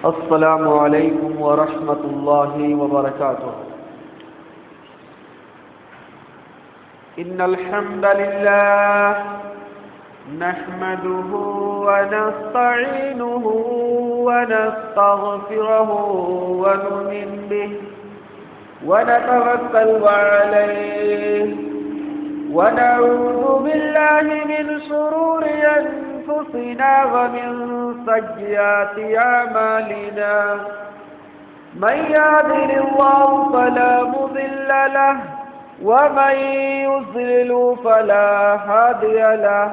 السلام علیکم ورحمۃ اللہ وبرکاتہ۔ ان الحمد للہ نحمده ونستعینه ونستغفره ونؤمن به ونتوکل علیہ ونعوذ باللہ من شرور انفسنا ومن سیئات اعمالنا من يهده الله فلا مضل له ومن يضلل فلا هادي له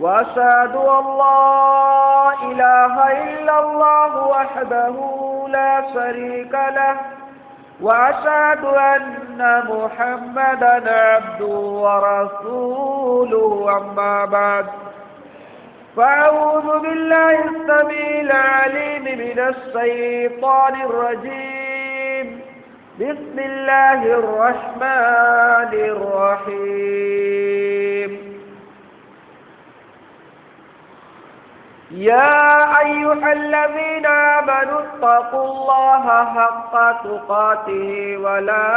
وأشهد أن لا إله إلا الله وحده لا شريك له وأشهد أن محمدا عبده ورسوله أما بعد فأعوذ بالله السميع العليم من الشيطان الرجيم بسم الله الرحمن الرحيم يا أيها الذين آمنوا اتقوا الله حق تقاته ولا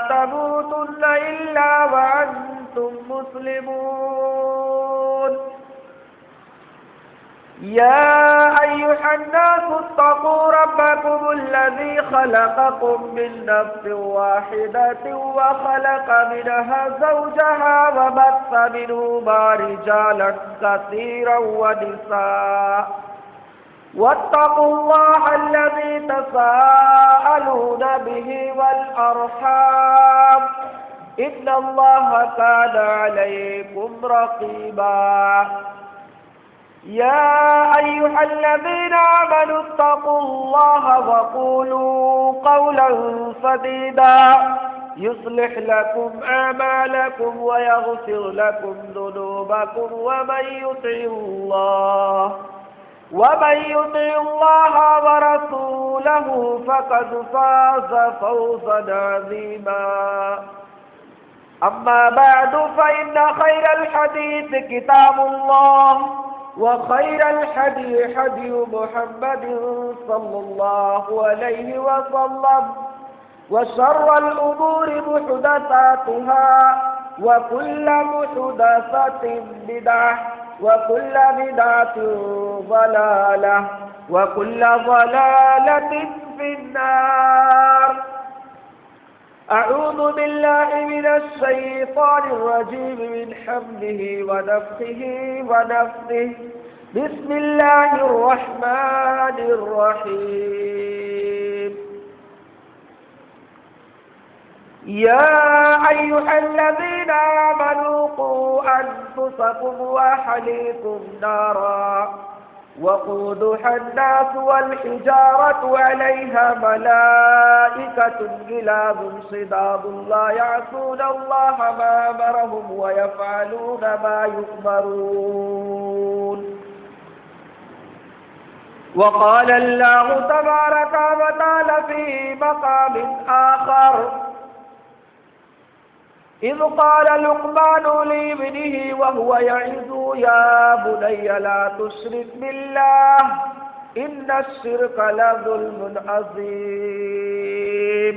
تموتن إلا وأنتم مسلمون يا أيها الناس اتقوا ربكم الذي خلقكم من نفس واحدة وخلق منها زوجها وبث منهما رجالا كثيرا ونساء واتقوا الله الذي تساءلون به والأرحام إن الله كان عليكم رقيبا يا أيها الذين آمنوا اتقوا الله وقولوا قولا سديدا يصلح لكم أعمالكم ويغفر لكم ذنوبكم ومن يطع الله ورسوله فقد فاز فوزا عظيما أما بعد فإن خير الحديث كتاب الله وخير الحدي حدي محمد صلى الله عليه وسلم وشر الأمور محدثاتها وكل محدثة بدعة وكل بدعة ضلالة وكل ضلالة في النار أعوذ بالله من الشيطان الرجيم من حمده ونفخه ونفثه بسم الله الرحمن الرحيم يا أيها الذين آمنوا قوا أنفسكم وأهليكم نارا وقودها الناس والحجارة عليها ملائكة غلاظ شداد لا يعصون الله ما أمرهم ويفعلون ما يؤمرون وقال الله تبارك وتعالى في مقام آخر إذ قال لقمان لابنه وهو يعظه يا بني لا تشرك بالله إن الشرك لظلم عظيم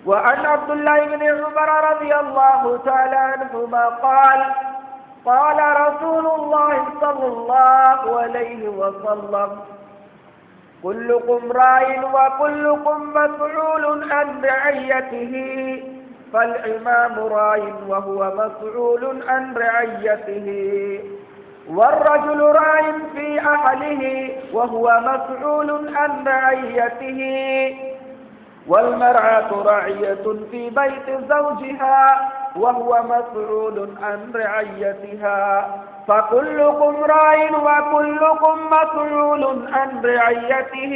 وعن عبد الله بن عمر رضي الله تعالى عنهما قال قال رسول الله صلى الله عليه وسلم كلكم راع وكلكم مسؤول عن رعيته فالإمام راع وهو مسؤول عن رعيته والرجل راع في أهله وهو مسؤول عن رعيته والمرأة راعية في بيت زوجها وهو مسؤول عن رعيتها فكلكم راع وكلكم مسؤول عن رعيته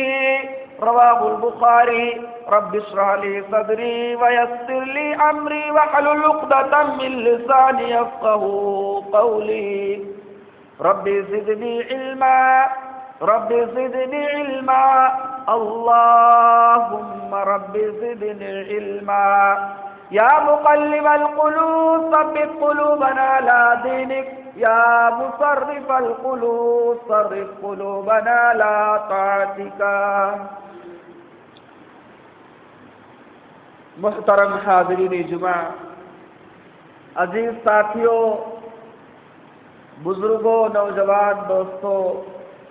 رواه البخاري رب اشرح لي صدري ويسر لي أمري واحلل عقدة من لساني يفقهوا قولي رب زدني علما رب زدني علما اللهم رب زدني علما يا مقلب القلوب ثبت قلوبنا على دينك یا مصرف القلوب صرف قلوبنا لا طاعتک۔ محترم حاضرین جمعہ، عزیز ساتھیوں، بزرگوں، نوجوان دوستوں،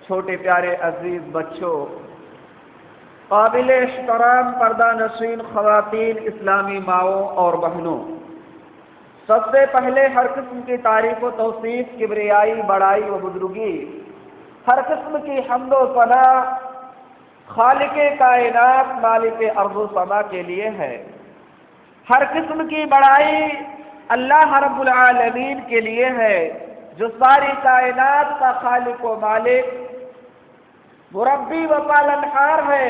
چھوٹے پیارے عزیز بچوں، قابل احترام پردہ نشین خواتین، اسلامی ماؤں اور بہنوں، سب سے پہلے ہر قسم کی تعریف و توصیف، کبریائی، بڑائی و بزرگی، ہر قسم کی حمد و ثنا خالق کائنات، مالک ارض و سما کے لیے ہے۔ ہر قسم کی بڑائی اللہ رب العالمین کے لیے ہے، جو ساری کائنات کا خالق و مالک، مربی و پالنہار ہے،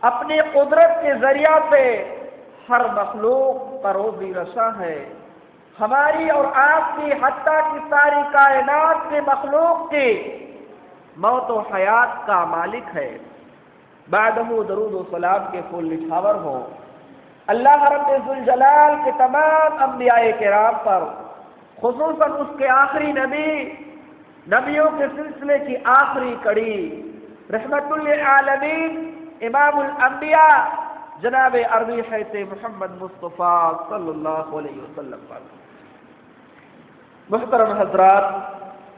اپنی قدرت کے ذریعہ سے ہر مخلوق کا روزی رساں ہے، ہماری اور آپ کی، حتیٰ کی ساری کائنات کے مخلوق کی موت و حیات کا مالک ہے۔ بعدہ درود و سلام کے پھول نچھاور ہوں اللہ رب ذوالجلال کے تمام انبیاء کرام پر، خصوصاً اس کے آخری نبی، نبیوں کے سلسلے کی آخری کڑی، رحمت للعالمین، امام الانبیاء، جناب عربی حیث محمد مصطفیٰ صلی اللہ علیہ وسلم پر۔ محترم حضرات،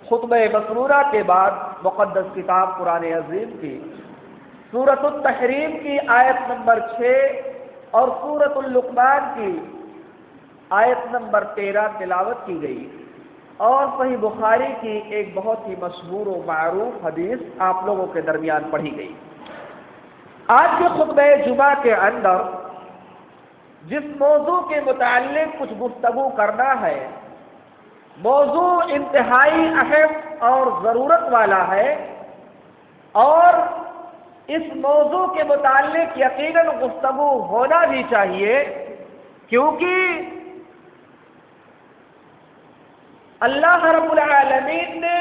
خطبہ مسنونہ کے بعد مقدس کتاب قرآن عظیم کی سورۃ التحریم کی آیت نمبر 6 اور سورۃ اللقمان کی آیت نمبر 13 تلاوت کی گئی، اور صحیح بخاری کی ایک بہت ہی مشہور و معروف حدیث آپ لوگوں کے درمیان پڑھی گئی۔ آج کے خطبہ جمعہ کے اندر جس موضوع کے متعلق کچھ گفتگو کرنا ہے، موضوع انتہائی اہم اور ضرورت والا ہے، اور اس موضوع کے متعلق یقیناً گفتگو ہونا بھی چاہیے، کیونکہ اللہ رب العالمین نے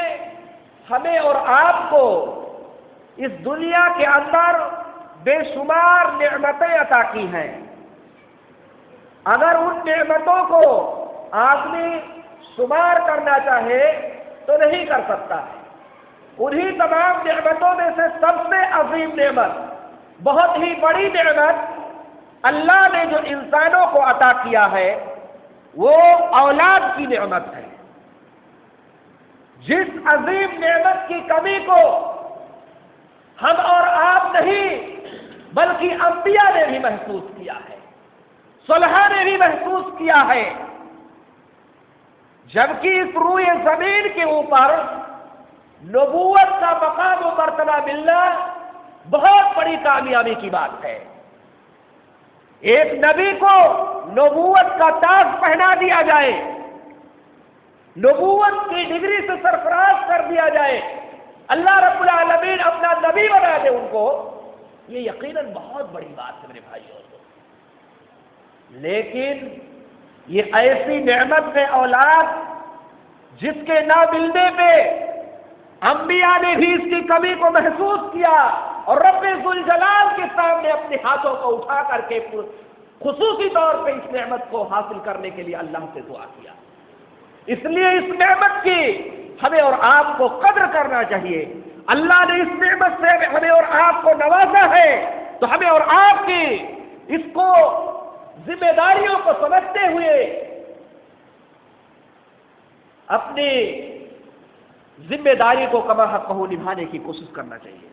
ہمیں اور آپ کو اس دنیا کے اندر بے شمار نعمتیں عطا کی ہیں۔ اگر ان نعمتوں کو آدمی شمار کرنا چاہے تو نہیں کر سکتا ہے۔ انہی تمام نعمتوں میں سے سب سے عظیم نعمت، بہت ہی بڑی نعمت اللہ نے جو انسانوں کو عطا کیا ہے، وہ اولاد کی نعمت ہے۔ جس عظیم نعمت کی کمی کو ہم اور آپ نہیں بلکہ انبیاء نے بھی محسوس کیا ہے، صلحاء نے بھی محسوس کیا ہے، جبکہ اس روئے زمین کے اوپر نبوت کا مقام و مرتبہ ملنا بہت بڑی کامیابی کی بات ہے۔ ایک نبی کو نبوت کا تاج پہنا دیا جائے، نبوت کی ڈگری سے سرفراز کر دیا جائے، اللہ رب العالمین اپنا نبی بنا دے ان کو، یہ یقیناً بہت بڑی بات ہے میرے بھائیوں۔ لیکن یہ ایسی نعمت ہے اولاد، جس کے نہ ملنے پہ انبیاء نے بھی اس کی کمی کو محسوس کیا، اور رب ذوالجلال کے سامنے اپنے ہاتھوں کو اٹھا کر کے خصوصی طور پہ اس نعمت کو حاصل کرنے کے لیے اللہ سے دعا کیا۔ اس لیے اس نعمت کی ہمیں اور آپ کو قدر کرنا چاہیے۔ اللہ نے اس نعمت سے ہمیں اور آپ کو نوازا ہے، تو ہمیں اور آپ کی اس کو ذمہ داریوں کو سمجھتے ہوئے اپنی ذمہ داری کو کما حق نبھانے کی کوشش کرنا چاہیے۔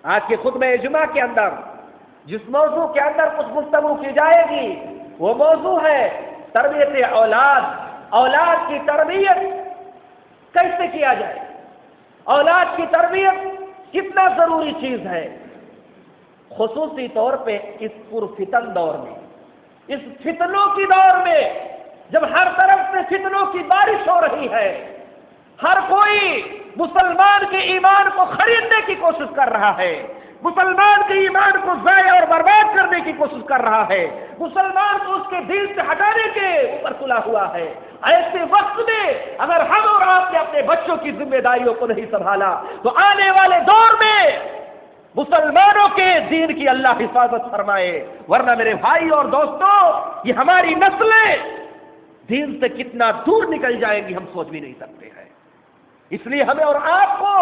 آج کے خطبہ جمعہ کے اندر جس موضوع کے اندر کچھ گفتگو کی جائے گی، وہ موضوع ہے تربیت اولاد۔ اولاد کی تربیت کیسے کیا جائے، اولاد کی تربیت کتنا ضروری چیز ہے، خصوصی طور پہ اس پرفتن دور میں، اس فتنوں کی دور میں، جب ہر طرف سے فتنوں کی بارش ہو رہی ہے، ہر کوئی مسلمان کے ایمان کو خریدنے کی کوشش کر رہا ہے، مسلمان کے ایمان کو ضائع اور برباد کرنے کی کوشش کر رہا ہے، مسلمان کو اس کے دل سے ہٹانے کے اوپر تلا ہوا ہے۔ ایسے وقت میں اگر ہم اور آپ نے اپنے بچوں کی ذمہ داریوں کو نہیں سنبھالا، تو آنے والے دور میں مسلمانوں کے دین کی اللہ حفاظت فرمائے، ورنہ میرے بھائی اور دوستوں، یہ ہماری نسلیں دین سے کتنا دور نکل جائیں گی ہم سوچ بھی نہیں سکتے ہیں۔ اس لیے ہمیں اور آپ کو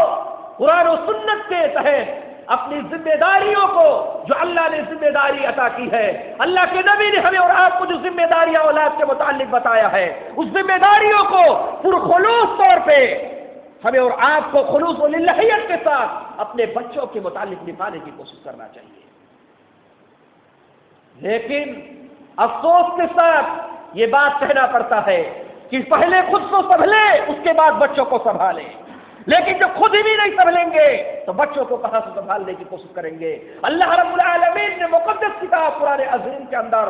قرآن و سنت کے تحت اپنی ذمہ داریوں کو جو اللہ نے ذمہ داری عطا کی ہے، اللہ کے نبی نے ہمیں اور آپ کو جو ذمہ داریاں اولاد کے متعلق بتایا ہے، اس ذمہ داریوں کو پرخلوص طور پہ ہمیں اور آپ کو خلوص و للہیت کے ساتھ اپنے بچوں کے متعلق نبھانے کی کوشش کرنا چاہیے۔ لیکن افسوس کے ساتھ یہ بات کہنا پڑتا ہے کہ پہلے خود کو سنبھلے، اس کے بعد بچوں کو سنبھالے، لیکن جب خود ہی بھی نہیں سنبھلیں گے تو بچوں کو کہاں سے سنبھالنے کی کوشش کریں گے۔ اللہ رب العالمین نے مقدس کتاب قرآن عظیم کے اندر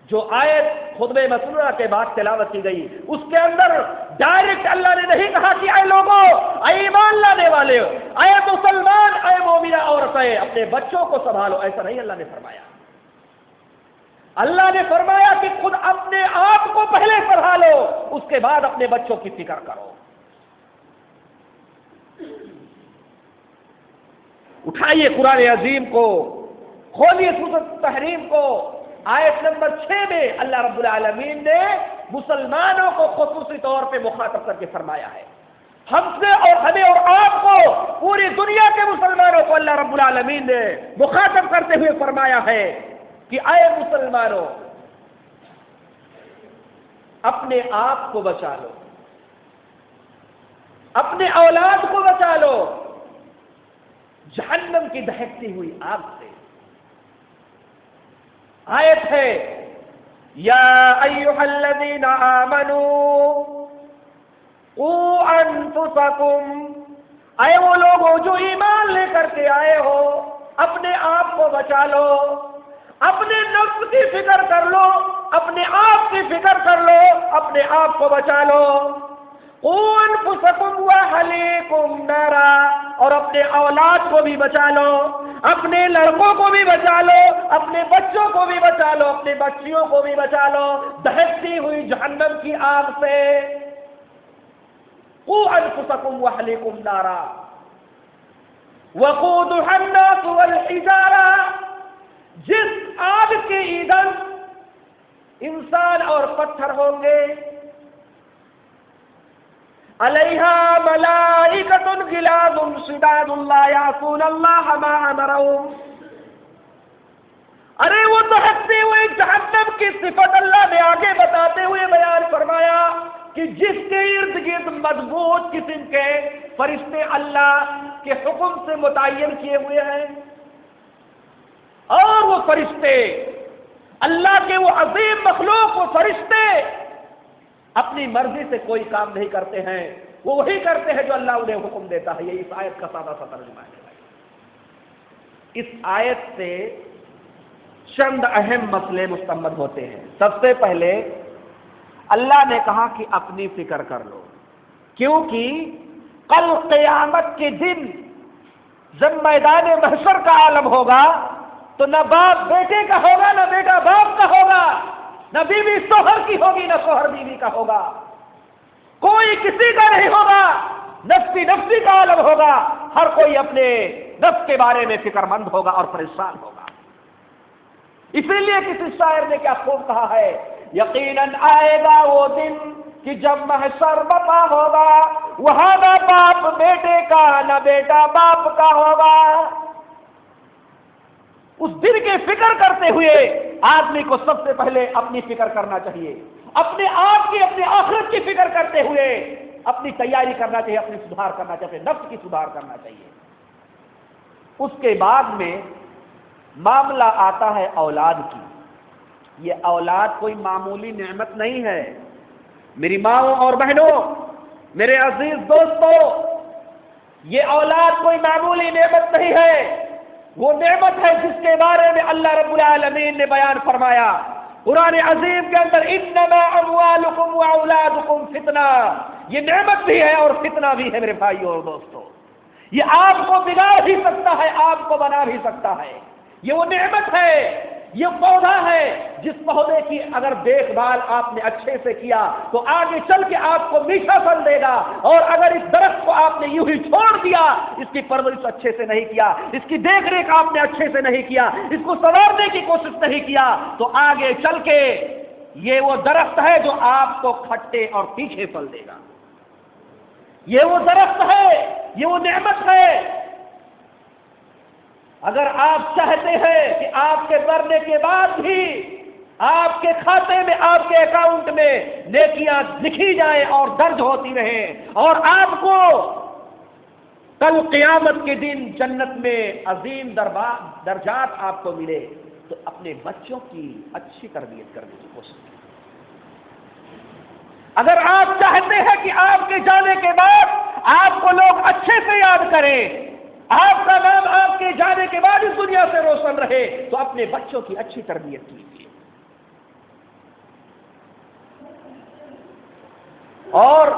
جو آیت خطبہ مسنونہ کے بعد تلاوت کی گئی، اس کے اندر ڈائریکٹ اللہ نے نہیں کہا کہ اے لوگوں، اے ایمان لانے والے، اے مسلمان، اے مومنہ عورتیں اپنے بچوں کو سنبھالو، ایسا نہیں اللہ نے فرمایا۔ اللہ نے فرمایا کہ خود اپنے آپ کو پہلے سنبھالو، اس کے بعد اپنے بچوں کی فکر کرو۔ اٹھائیے قرآن عظیم کو، کھولیے سورۃ التحریم کو، آیت نمبر 6 میں اللہ رب العالمین نے مسلمانوں کو خصوصی طور پہ مخاطب کر کے فرمایا ہے۔ ہم سے اور ہمیں اور آپ کو، پوری دنیا کے مسلمانوں کو اللہ رب العالمین نے مخاطب کرتے ہوئے فرمایا ہے کہ اے مسلمانوں، اپنے آپ کو بچا لو، اپنے اولاد کو بچا لو جہنم کی دہکتی ہوئی آگ سے۔ آیت ہے یا ایھا الذین آمنوا قوا انفسکم، اے وہ لوگوں جو ایمان لے کر کے آئے ہو، اپنے آپ کو بچا لو، اپنے نفس کی فکر کر لو، اپنے آپ کی فکر کر لو، اپنے آپ کو بچا لو۔ قوا انفسکم واہلیکم نارا، اور اپنے اولاد کو بھی بچا لو، اپنے لڑکوں کو بھی بچا لو، اپنے بچوں کو بھی بچا لو، اپنے بچیوں کو بھی بچا لو دہکتی ہوئی جہنم کی آگ سے۔ قوا انفسکم واہلیکم نارا وقودھا الناس والحجارہ، جس آگ کے ایندھن انسان اور پتھر ہوں گے، علیہا ملائکۃ غلاظ شداد لا یعصون اللہ ما امرہم، ارے وہ دہکتے ہوئے جہنم کی صفت اللہ نے آگے بتاتے ہوئے بیان فرمایا کہ جس کے ارد گرد مضبوط قسم کے فرشتے اللہ کے حکم سے متعین کیے ہوئے ہیں، اور وہ فرشتے اللہ کے وہ عظیم مخلوق، وہ فرشتے اپنی مرضی سے کوئی کام نہیں کرتے ہیں، وہ وہی کرتے ہیں جو اللہ انہیں حکم دیتا ہے۔ یہ اس آیت کا سادہ سا ترجمہ ہے۔ اس آیت سے چند اہم مسئلے مستنبط ہوتے ہیں۔ سب سے پہلے اللہ نے کہا کہ اپنی فکر کر لو، کیونکہ کل قیامت کے دن جب میدان محشر کا عالم ہوگا تو نہ باپ بیٹے کا ہوگا، نہ بیٹا باپ کا ہوگا، نہ بیوی شوہر کی ہوگی، نہ شوہر بیوی کا ہوگا، کوئی کسی کا نہیں ہوگا، نفسی نفسی کا عالم ہوگا، ہر کوئی اپنے نفس کے بارے میں فکر مند ہوگا اور پریشان ہوگا۔ اسی لیے کسی شاعر نے کیا خوب کہا ہے، یقیناً آئے گا وہ دن کہ جب محشر بپا ہوگا، وہاں نہ باپ بیٹے کا، نہ بیٹا باپ کا ہوگا۔ اس دن کی فکر کرتے ہوئے آدمی کو سب سے پہلے اپنی فکر کرنا چاہیے، اپنے آپ کی، اپنے آخرت کی فکر کرتے ہوئے اپنی تیاری کرنا چاہیے، اپنی سدھار کرنا چاہیے، نفس کی سدھار کرنا چاہیے۔ اس کے بعد میں معاملہ آتا ہے اولاد کی۔ یہ اولاد کوئی معمولی نعمت نہیں ہے میری ماؤں اور بہنوں، میرے عزیز دوستوں، یہ اولاد کوئی معمولی نعمت نہیں ہے، وہ نعمت ہے جس کے بارے میں اللہ رب العالمین نے بیان فرمایا قرآن عظیم کے اندر، انما اموالکم واولادکم فتنہ، یہ نعمت بھی ہے اور فتنہ بھی ہے میرے بھائیوں اور دوستوں۔ یہ آپ کو بگاڑ بھی سکتا ہے، آپ کو بنا بھی سکتا ہے۔ یہ وہ نعمت ہے، یہ پودا ہے جس پودے کی اگر دیکھ بھال آپ نے اچھے سے کیا تو آگے چل کے آپ کو میٹھا پھل دے گا، اور اگر اس درخت کو آپ نے یوں ہی چھوڑ دیا، اس کی پرورش اچھے سے نہیں کیا، اس کی دیکھ ریکھ آپ نے اچھے سے نہیں کیا، اس کو سنوارنے کی کوشش نہیں کیا، تو آگے چل کے یہ وہ درخت ہے جو آپ کو کھٹے اور تیکھے پھل دے گا، یہ وہ درخت ہے، یہ وہ نعمت ہے۔ اگر آپ چاہتے ہیں کہ آپ کے مرنے کے بعد بھی آپ کے کھاتے میں، آپ کے اکاؤنٹ میں نیکیاں لکھی جائیں اور درج ہوتی رہیں، اور آپ کو کل قیامت کے دن جنت میں عظیم درجات آپ کو ملے، تو اپنے بچوں کی اچھی تربیت کرنے کی کوشش کریں۔ اگر آپ چاہتے ہیں کہ آپ کے جانے کے بعد آپ کو لوگ اچھے سے یاد کریں، آپ کا نام آپ کے جانے کے بعد اس دنیا سے روشن رہے، تو اپنے بچوں کی اچھی تربیت کیجیے۔ اور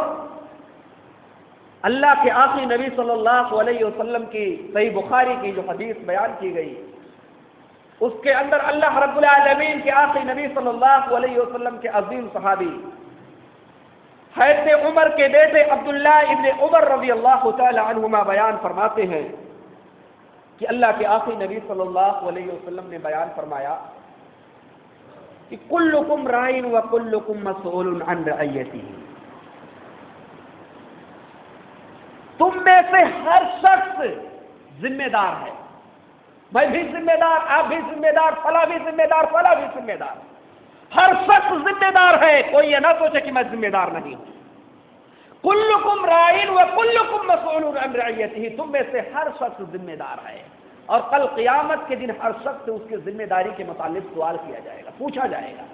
اللہ کے آخری نبی صلی اللہ علیہ وسلم کی صحیح بخاری کی جو حدیث بیان کی گئی، اس کے اندر اللہ رب العالمین کے آخری نبی صلی اللہ علیہ وسلم کے عظیم صحابی حضرت عمر کے بیٹے عبداللہ ابن عمر رضی اللہ تعالی عنہما بیان فرماتے ہیں کہ اللہ کے آخری نبی صلی اللہ علیہ وسلم نے بیان فرمایا کہ کلکم رائن و کلکم مسئول عن رعیتہ، تم میں سے ہر شخص ذمہ دار ہے، میں بھی ذمہ دار، آپ بھی ذمہ دار، فلاں بھی ذمہ دار، فلاں بھی ذمہ دار، ہر شخص ذمہ دار ہے، کوئی یہ نہ سوچے کہ میں ذمہ دار نہیں ہوں۔ کلکم رائن و کلکم مسئول عن رعیتہ، تم میں سے ہر شخص ذمہ دار ہے، اور کل قیامت کے دن ہر شخص سے اس کی ذمہ داری کے متعلق سوال کیا جائے گا، پوچھا جائے گا۔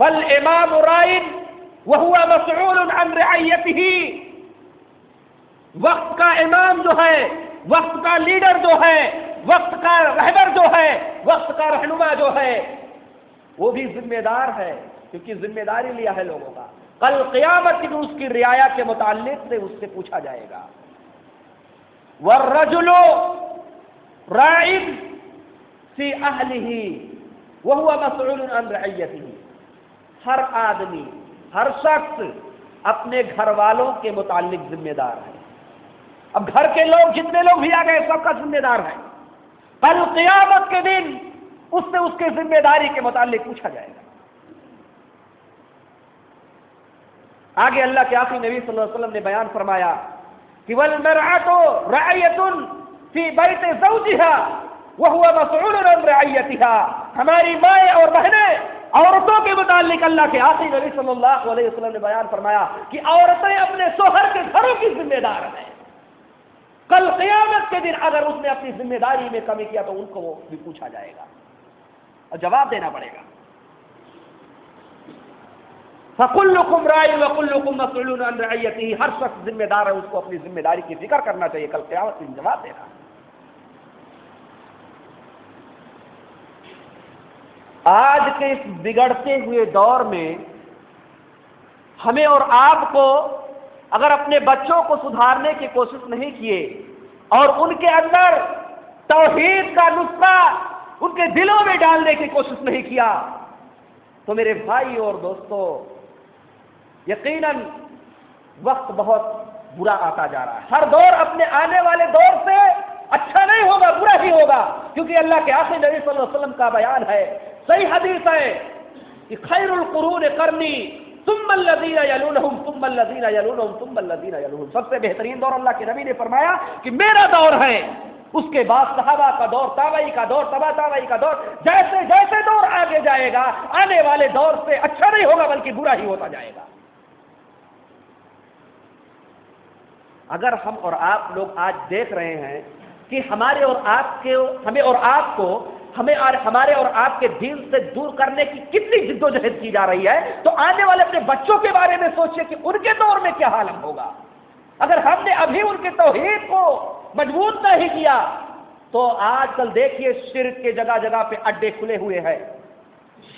فالامام رائن وہو مسئول عن رعیتہ، وقت کا امام جو ہے، وقت کا لیڈر جو ہے، وقت کا رہبر جو ہے، وقت کا رہنما جو ہے، وہ بھی ذمہ دار ہے، کیونکہ ذمہ داری لیا ہے لوگوں کا۔ کل قیامت کی اس کی رعایا کے متعلق سے اس سے پوچھا جائے گا۔ والرجل راع فی اہلہ وہو مسئول عن رعیتہ، ہر آدمی، ہر شخص اپنے گھر والوں کے متعلق ذمہ دار ہے۔ اب گھر کے لوگ جتنے لوگ بھی آ گئے سب کا ذمہ دار ہے، کل قیامت کے دن اس سے اس کے ذمہ داری کے متعلق پوچھا جائے گا۔ آگے اللہ کے آخری نبی صلی اللہ علیہ وسلم نے بیان فرمایا کہ والمرأة رعیة فی بیت زوجها وہو مسئول عن رعیتها، ہماری مائیں اور بہنیں، عورتوں کے متعلق اللہ کے آخری نبی صلی اللہ علیہ وسلم نے بیان فرمایا کہ عورتیں اپنے شوہر کے گھروں کی ذمہ دار ہیں، کل قیامت کے دن اگر اس نے اپنی ذمہ داری میں کمی کیا تو ان کو وہ بھی پوچھا جائے گا اور جواب دینا پڑے گا۔ فَكُلُّكُمْ رَاعٍ وَكُلُّكُمْ مَسْئُولٌ عَنْ رَعِيَّتِهِ، ہر شخص ذمہ دار ہے، اس کو اپنی ذمہ داری کی فکر کرنا چاہیے، کل قیامت کے دن جواب دینا۔ آج کے اس بگڑتے ہوئے دور میں ہمیں اور آپ کو اگر اپنے بچوں کو سدھارنے کی کوشش نہیں کیے اور ان کے اندر توحید کا نسخہ ان کے دلوں میں ڈالنے کی کوشش نہیں کیا تو میرے بھائی اور دوستو، یقیناً وقت بہت برا آتا جا رہا ہے۔ ہر دور اپنے آنے والے دور سے اچھا نہیں ہوگا، برا ہی ہوگا، کیونکہ اللہ کے آخری نبی صلی اللہ علیہ وسلم کا بیان ہے، صحیح حدیث ہے کہ خیر القرون قرنی ثم الذین یلونہم ثم الذین یلونہم ثم الذین یلونہم، سب سے بہترین دور اللہ کے نبی نے فرمایا کہ میرا دور ہے، اس کے بعد صحابہ کا دور، تابعی کا دور، تبع تابعی کا دور، جیسے جیسے دور آگے جائے گا آنے والے دور سے اچھا نہیں ہوگا بلکہ برا ہی ہوتا جائے گا۔ اگر ہم اور آپ لوگ آج دیکھ رہے ہیں کہ ہمارے اور آپ کے دین سے دور کرنے کی کتنی جد و جہد کی جا رہی ہے، تو آنے والے اپنے بچوں کے بارے میں سوچیں کہ ان کے دور میں کیا حال ہوگا۔ اگر ہم نے ابھی ان کے توحید کو مضبوط نہیں کیا تو آج کل دیکھیے شرک کے جگہ جگہ پہ اڈے کھلے ہوئے ہیں،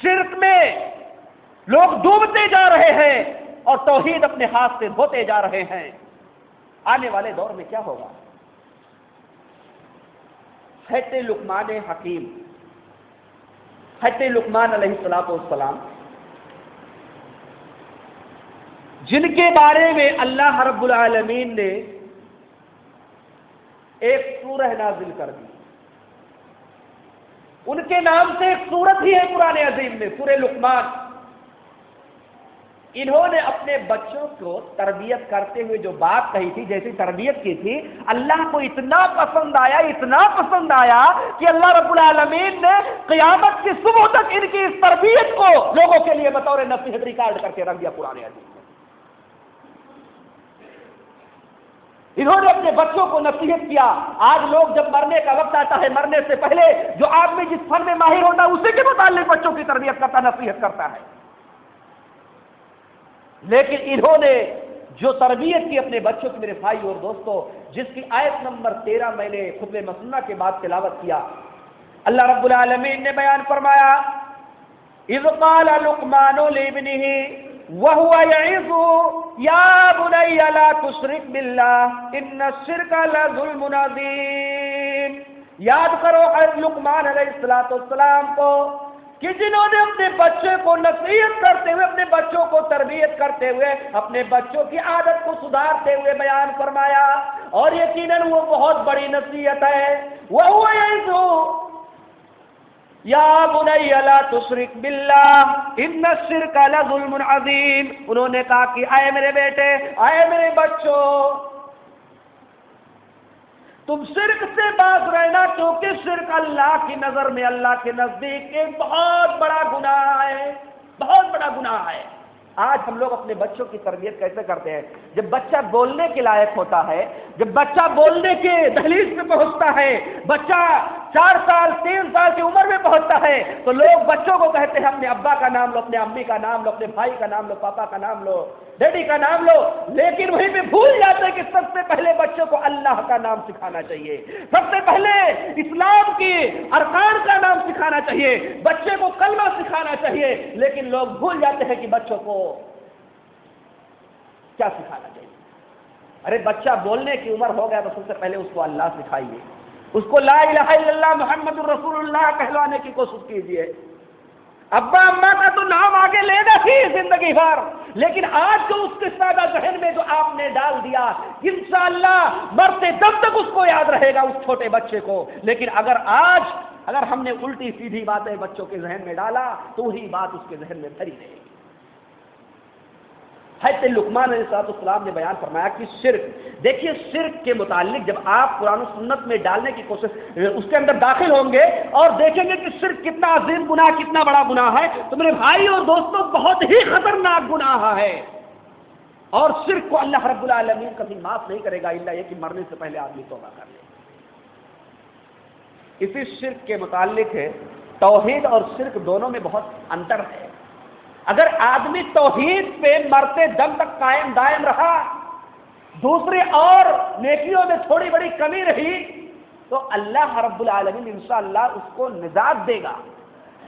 شرک میں لوگ ڈوبتے جا رہے ہیں اور توحید اپنے ہاتھ سے دھوتے جا رہے ہیں۔ آنے والے دور میں کیا ہوگا؟ حضرت لقمان حکیم، حضرت لقمان علیہ السلام، جن کے بارے میں اللہ رب العالمین نے ایک سورہ نازل کر دی، ان کے نام سے ایک سورت ہی ہے قرآن عظیم میں، سورہ لقمان۔ انہوں نے اپنے بچوں کو تربیت کرتے ہوئے جو بات کہی تھی، جیسی تربیت کی تھی، اللہ کو اتنا پسند آیا، اتنا پسند آیا کہ اللہ رب العالمین نے قیامت کی صبح تک ان کی اس تربیت کو لوگوں کے لیے بطور نصیحت ریکارڈ کر کے رکھ دیا قرآن عظیم میں۔ انہوں نے اپنے بچوں کو نصیحت کیا۔ آج لوگ جب مرنے کا وقت آتا ہے، مرنے سے پہلے جو آدمی جس فن میں ماہر ہوتا ہے اسی کے متعلق بچوں کی تربیت کرتا، نصیحت کرتا ہے، لیکن انہوں نے جو تربیت کی اپنے بچوں کی، میرے بھائی اور دوستو، جس کی آیت نمبر 13 میں نے خطبہ مسنہ کے بعد تلاوت کیا، اللہ رب العالمین نے بیان فرمایا، اذ قال لقمان لابنه وهو يعظه يا بني لا تشرك بالله ان الشرك لظلم عظيم۔ یاد کرو حضرت لقمان علیہ السلام کو کہ جنہوں نے اپنے بچے کو نصیحت کرتے ہوئے، اپنے بچوں کو تربیت کرتے ہوئے، اپنے بچوں کی عادت کو سدھارتے ہوئے بیان فرمایا، اور یقیناً وہ بہت بڑی نصیحت ہے۔ وَهُوَ يَعِظُهُ یا بنی لا تشرک باللہ ان الشرک لظلم عظیم۔ انہوں نے کہا کہ اے میرے بیٹے، اے میرے بچوں، تم شرک سے باز رہنا، کیونکہ شرک اللہ کی نظر میں، اللہ کے نزدیک ایک بہت بڑا گناہ ہے، بہت بڑا گناہ ہے۔ آج ہم لوگ اپنے بچوں کی تربیت کیسے کرتے ہیں؟ جب بچہ بولنے کے لائق ہوتا ہے، جب بچہ بولنے کے دہلیز پہ پہنچتا ہے، بچہ 4 سال 3 سال کی عمر میں پہنچتا ہے، تو لوگ بچوں کو کہتے ہیں اپنے ابا کا نام لو، اپنے امی کا نام لو، اپنے بھائی کا نام لو، پاپا کا نام لو، ڈیڈی کا نام لو، لیکن وہیں پہ بھول جاتے ہیں کہ سب سے پہلے بچوں کو اللہ کا نام سکھانا چاہیے، سب سے پہلے اسلام کی ارکان کا نام سکھانا چاہیے، بچے کو کلمہ سکھانا چاہیے، لیکن لوگ بھول جاتے ہیں کہ بچوں کو کیا سکھانا چاہیے۔ ارے بچہ بولنے کی عمر ہو گیا تو سب سے پہلے اس کو اللہ سکھائیے، اس کو لا الہ الا اللہ محمد الرسول اللہ کہلوانے کی کوشش کیجیے۔ ابا اماں کا تو نام آگے لینا ہی زندگی بھر، لیکن آج جو اس کے سادہ ذہن میں جو آپ نے ڈال دیا، انشاءاللہ مرتے دم تک اس کو یاد رہے گا اس چھوٹے بچے کو۔ لیکن اگر ہم نے الٹی سیدھی باتیں بچوں کے ذہن میں ڈالا تو وہی بات اس کے ذہن میں بھری رہے گی۔ حضرت لقمان علیہ السلام نے بیان فرمایا کہ شرک، دیکھیے شرک کے متعلق جب آپ قرآن و سنت میں ڈالنے کی کوشش اس کے اندر داخل ہوں گے اور دیکھیں گے کہ شرک کتنا عظیم گناہ، کتنا بڑا گناہ ہے، تو میرے بھائی اور دوستوں بہت ہی خطرناک گناہ ہے، اور شرک کو اللہ رب العالمین کبھی معاف نہیں کرے گا الا یہ کہ مرنے سے پہلے آدمی توبہ کر لے۔ اسی شرک کے متعلق ہے توحید اور شرک دونوں میں بہت انتر ہے۔ اگر آدمی توحید پہ مرتے دم تک قائم دائم رہا، دوسری اور نیکیوں میں تھوڑی بڑی کمی رہی، تو اللہ رب العالمین انشاءاللہ اس کو نجات دے گا۔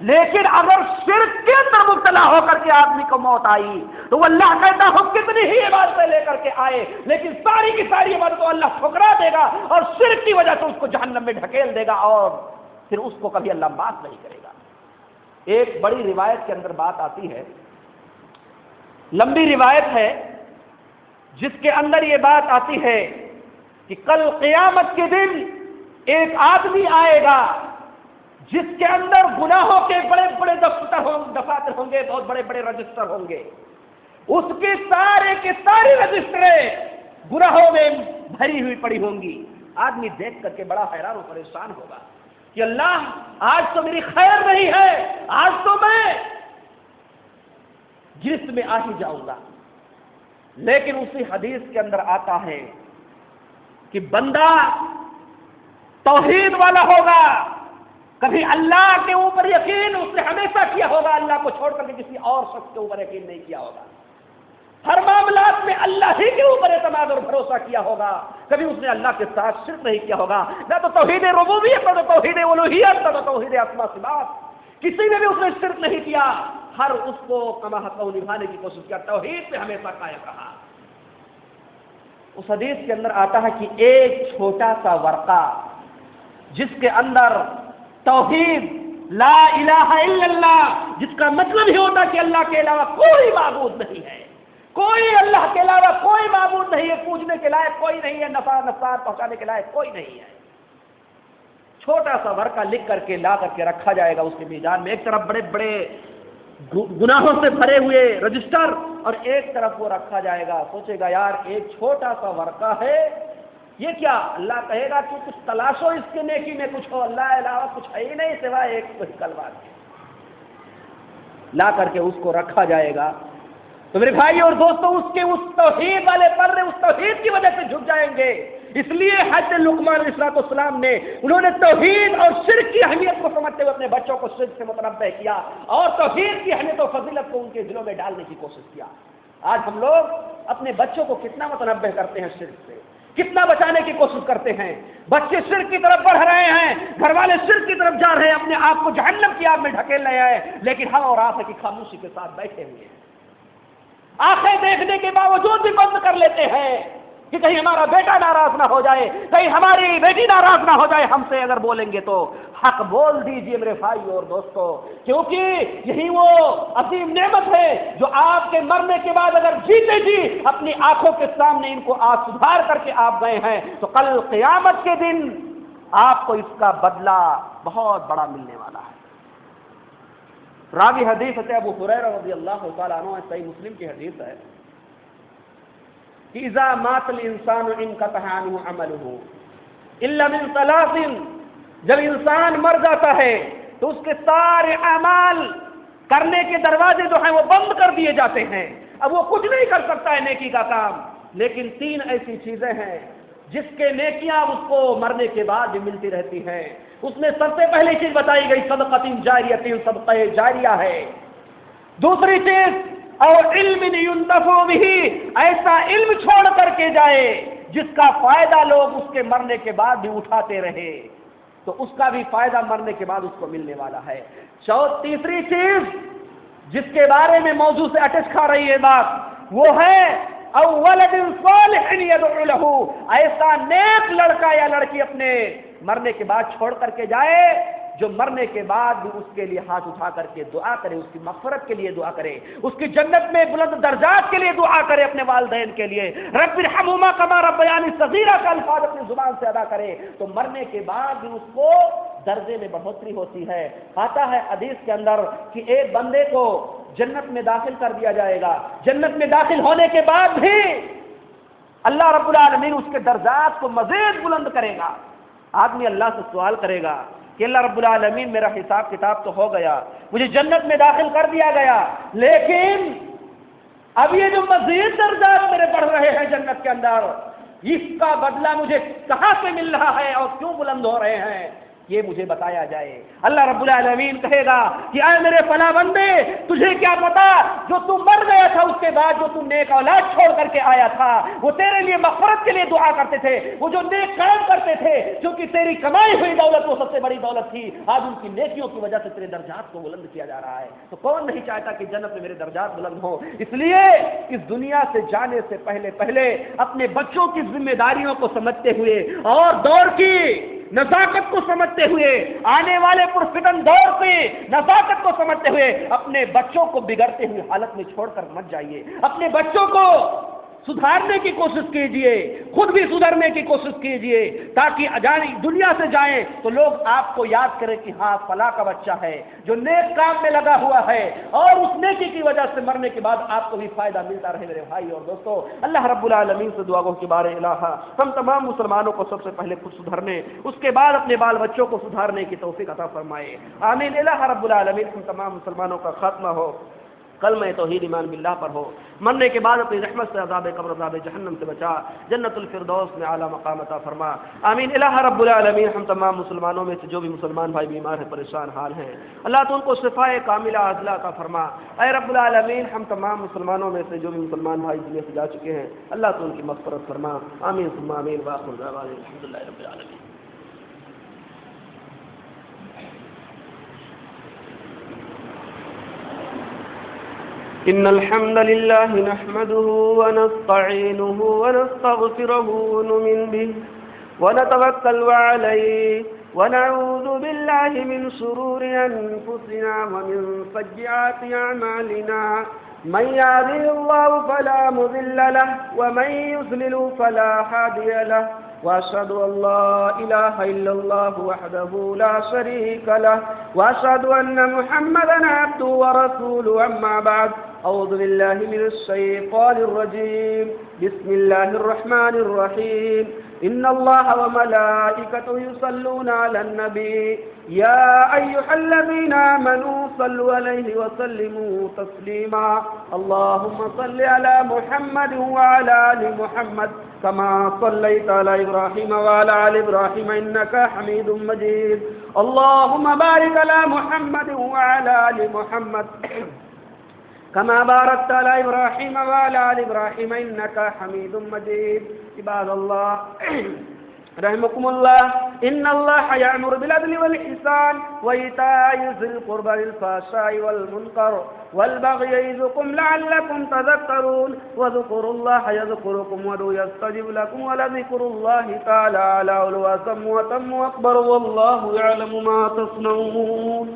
لیکن اگر شرک کے اندر مبتلا ہو کر کے آدمی کو موت آئی تو وہ اللہ کہتا ہو کتنی ہی عبادتیں لے کر کے آئے، لیکن ساری کی ساری عبادتوں اللہ ٹھکرا دے گا اور شرک کی وجہ سے اس کو جہنم میں ڈھکیل دے گا، اور پھر اس کو کبھی اللہ معاف نہیں کرے گا۔ ایک بڑی روایت کے اندر بات آتی ہے، لمبی روایت ہے، جس کے اندر یہ بات آتی ہے کہ کل قیامت کے دن ایک آدمی آئے گا جس کے اندر گناہوں کے بڑے بڑے دفاتر ہوں گے، بہت بڑے بڑے رجسٹر ہوں گے، اس کے سارے کے سارے رجسٹریں گناہوں میں بھری ہوئی پڑی ہوں گی۔ آدمی دیکھ کر کے بڑا حیران و پریشان ہوگا کہ اللہ آج تو میری خیر نہیں ہے، آج تو میں گرفت میں آ ہی جاؤں گا۔ لیکن اسی حدیث کے اندر آتا ہے کہ بندہ توحید والا ہوگا، کبھی اللہ کے اوپر یقین اس نے ہمیشہ کیا ہوگا، اللہ کو چھوڑ کر کے کسی اور شخص کے اوپر یقین نہیں کیا ہوگا، ہر معاملات میں اللہ ہی کے اوپر اعتماد اور بھروسہ کیا ہوگا، کبھی اس نے اللہ کے ساتھ شرک نہیں کیا ہوگا، نہ تو توحید ربوبیت، نہ تو توحید الوہیت، نہ تو توحید اسماء صفات، کسی میں بھی اس نے شرک نہیں کیا، ہر اس کو کما حق نبھانے کی کوشش کیا، توحید پہ ہمیشہ قائم رہا۔ اس حدیث کے اندر آتا ہے کہ ایک چھوٹا سا ورقہ جس کے اندر توحید لا الہ الا اللہ، جس کا مطلب ہی ہوتا کہ اللہ کے علاوہ کوئی معبود نہیں ہے، کوئی اللہ کے علاوہ کوئی معبود نہیں ہے، پوجنے کے لائق کوئی نہیں ہے، نفع نقصان پہنچانے کے لائق کوئی نہیں ہے، چھوٹا سا ورقہ لکھ کر کے لا کر کے رکھا جائے گا اس کے میدان میں، ایک طرف بڑے بڑے گناہوں سے بھرے ہوئے رجسٹر اور ایک طرف وہ رکھا جائے گا. سوچے گا یار ایک چھوٹا سا ورقہ ہے، یہ کیا؟ اللہ کہے گا کہ کچھ تلاشو اس کے نیکی میں، کچھ ہو اللہ علاوہ کچھ ہے ہی نہیں سوائے ایک کلمہ کے. لا کر کے اس کو رکھا جائے گا. تو میرے بھائی اور دوستوں، اس کے اس توحید والے پرے اس توحید کی وجہ سے جھک جائیں گے. اس لیے حضرت لقمان علیہ السلام نے انہوں نے توحید اور شرک کی اہمیت کو سمجھتے ہوئے اپنے بچوں کو شرک سے متنبہ کیا اور توحید کی اہمیت و فضیلت کو ان کے دلوں میں ڈالنے کی کوشش کیا. آج ہم لوگ اپنے بچوں کو کتنا متنبہ کرتے ہیں شرک سے، کتنا بچانے کی کوشش کرتے ہیں. بچے شرک کی طرف بڑھ رہے ہیں، گھر والے شرک کی طرف جا رہے ہیں، اپنے آپ کو جہنم کی آگ میں ڈھکیل رہے ہیں، لیکن ہم اور آپ کی خاموشی کے ساتھ بیٹھے ہوئے ہیں. آنکھیں دیکھنے کے باوجود بھی بند کر لیتے ہیں کہ کہیں ہمارا بیٹا ناراض نہ ہو جائے، کہیں ہماری بیٹی ناراض نہ ہو جائے ہم سے. اگر بولیں گے تو حق بول دیجئے میرے بھائی اور دوستو، کیونکہ یہی وہ عظیم نعمت ہے جو آپ کے مرنے کے بعد اگر جیتے جی اپنی آنکھوں کے سامنے ان کو آج سدھار کر کے آپ گئے ہیں تو کل قیامت کے دن آپ کو اس کا بدلہ بہت بڑا ملنے والا ہے. راوی حدیث ہے ابو ہریرہ رضی اللہ تعالیٰ عنہ، صحیح مسلم کی حدیث ہے کہ اذا مات الانسان انقطع عنه عمله الا من ثلاث، جب انسان مر جاتا ہے تو اس کے سارے اعمال کرنے کے دروازے جو ہیں وہ بند کر دیے جاتے ہیں. اب وہ کچھ نہیں کر سکتا ہے نیکی کا کام، لیکن تین ایسی چیزیں ہیں جس کے نیکیاں اس کو مرنے کے بعد بھی ملتی رہتی ہیں. اس میں سب سے پہلی چیز بتائی گئی صدقۃ جاریہ، صدقہ جاریہ ہے. دوسری چیز اور علم ينتفع به، ایسا علم چھوڑ کر کے جائے جس کا فائدہ لوگ اس کے مرنے کے بعد بھی اٹھاتے رہے، تو اس کا بھی فائدہ مرنے کے بعد اس کو ملنے والا ہے. تیسری چیز جس کے بارے میں موضوع سے اٹیچ کھا رہی ہے بات، وہ ہے او ولد صالح يدعو له، ایسا نیک لڑکا یا لڑکی اپنے مرنے کے بعد چھوڑ کر کے جائے جو مرنے کے بعد بھی اس کے لیے ہاتھ اٹھا کر کے دعا کرے، اس کی مغفرت کے لیے دعا کرے، اس کی جنت میں بلند درجات کے لیے دعا کرے، اپنے والدین کے لیے رب ارحمہما کما ربیانی صغیرہ کا الفاظ اپنی زبان سے ادا کرے، تو مرنے کے بعد بھی اس کو درجے میں بڑھوتری ہوتی ہے. آتا ہے حدیث کے اندر کہ ایک بندے کو جنت میں داخل کر دیا جائے گا، جنت میں داخل ہونے کے بعد بھی اللہ رب العالمین اس کے درجات کو مزید بلند کرے گا. آدمی اللہ سے سوال کرے گا کہ اللہ رب العالمین میرا حساب کتاب تو ہو گیا، مجھے جنت میں داخل کر دیا گیا، لیکن اب یہ جو مزید درجات میرے بڑھ رہے ہیں جنت کے اندر، اس کا بدلہ مجھے کہاں سے مل رہا ہے اور کیوں بلند ہو رہے ہیں، یہ مجھے بتایا جائے. اللہ رب العالمین کہے گا کہ اے میرے فلاں بندے، تجھے کیا پتا جو تم مر گیا تھا اس کے بعد جو تم نیک اولاد چھوڑ کر کے آیا تھا، وہ تیرے لیے مغفرت کے لیے دعا کرتے تھے، وہ جو نیک کام کرتے تھے، جو کہ تیری کمائی ہوئی دولت وہ سب سے بڑی دولت تھی، آج ان کی نیکیوں کی وجہ سے تیرے درجات کو بلند کیا جا رہا ہے. تو کون نہیں چاہتا کہ جنت میں میرے درجات بلند ہوں؟ اس لیے اس دنیا سے جانے سے پہلے اپنے بچوں کی ذمہ داریوں کو سمجھتے ہوئے اور دور کی نزاکت کو سمجھتے ہوئے، آنے والے پرفتن دور سے نزاکت کو سمجھتے ہوئے اپنے بچوں کو بگڑتے ہوئے حالت میں چھوڑ کر مت جائیے. اپنے بچوں کو سدھارنے کی کوشش کیجئے، خود بھی سدھرنے کی کوشش کیجئے، تاکہ دنیا سے جائیں تو لوگ آپ کو یاد کریں کہ ہاں فلاں کا بچہ ہے جو نیک کام میں لگا ہوا ہے، اور اس نیکی کی وجہ سے مرنے کے بعد آپ کو بھی فائدہ ملتا رہے. میرے بھائی اور دوستو، اللہ رب العالمین سے دعا گو کہ بارے الہ ہم تمام مسلمانوں کو سب سے پہلے خود سدھرنے، اس کے بعد اپنے بال بچوں کو سدھارنے کی توفیق عطا فرمائے. آمین. الہ رب العالمین ہم تمام مسلمانوں کا خاتمہ ہو، کلمہ توحید ایمان باللہ پر ہو، مرنے کے بعد اپنی رحمت سے عذاب قبر عذاب جہنم سے بچا، جنت الفردوس میں اعلیٰ مقام عطا فرما. آمین. الہ رب العالمین ہم تمام مسلمانوں میں سے جو بھی مسلمان بھائی بیمار ہیں، پریشان حال ہیں، اللہ تو ان کو شفاء کاملہ عاجلہ عطا فرما. اے رب العالمین ہم تمام مسلمانوں میں سے جو بھی مسلمان بھائی دنیا سے جا چکے ہیں، اللہ تو ان کی مغفرت فرما. آمین ثم آمین. وآخر دعوانا الحمدللہ رب العالمین. إن الحمد لله نحمده ونستعينه ونستغفره ونؤمن به ونتوكل عليه ونعوذ بالله من شرور أنفسنا ومن سيئات أعمالنا. من يهده الله فلا مضل له ومن يضلل فلا هادي له. وأشهد أن لا إله إلا الله وحده لا شريك له وأشهد أن محمدا عبده ورسوله. أما بعد، أعوذ بالله من الشيطان الرجيم. بسم الله الرحمن الرحيم. إن الله وملائكته يصلون على النبي يا أيها الذين آمنوا صلوا عليه وسلموا تسليما. اللهم صل على محمد وعلى آل محمد كما صليت على إبراهيم وعلى آل إبراهيم إنك حميد مجيد. اللهم بارك على محمد وعلى آل محمد كما باركت على إبراهيم وعلى آل إبراهيم إنك حميد مجيد. عباد الله رحمكم الله، إن الله يأمر بالعدل والإحسان وإيتاء ذي القربى والفحشاء والمنكر والبغي يعظكم لعلكم تذكرون. واذكروا الله يذكركم وادعوه يستجب لكم ولذكر الله تعالى أعلى وأتم وأكبر والله يعلم ما تصنعون.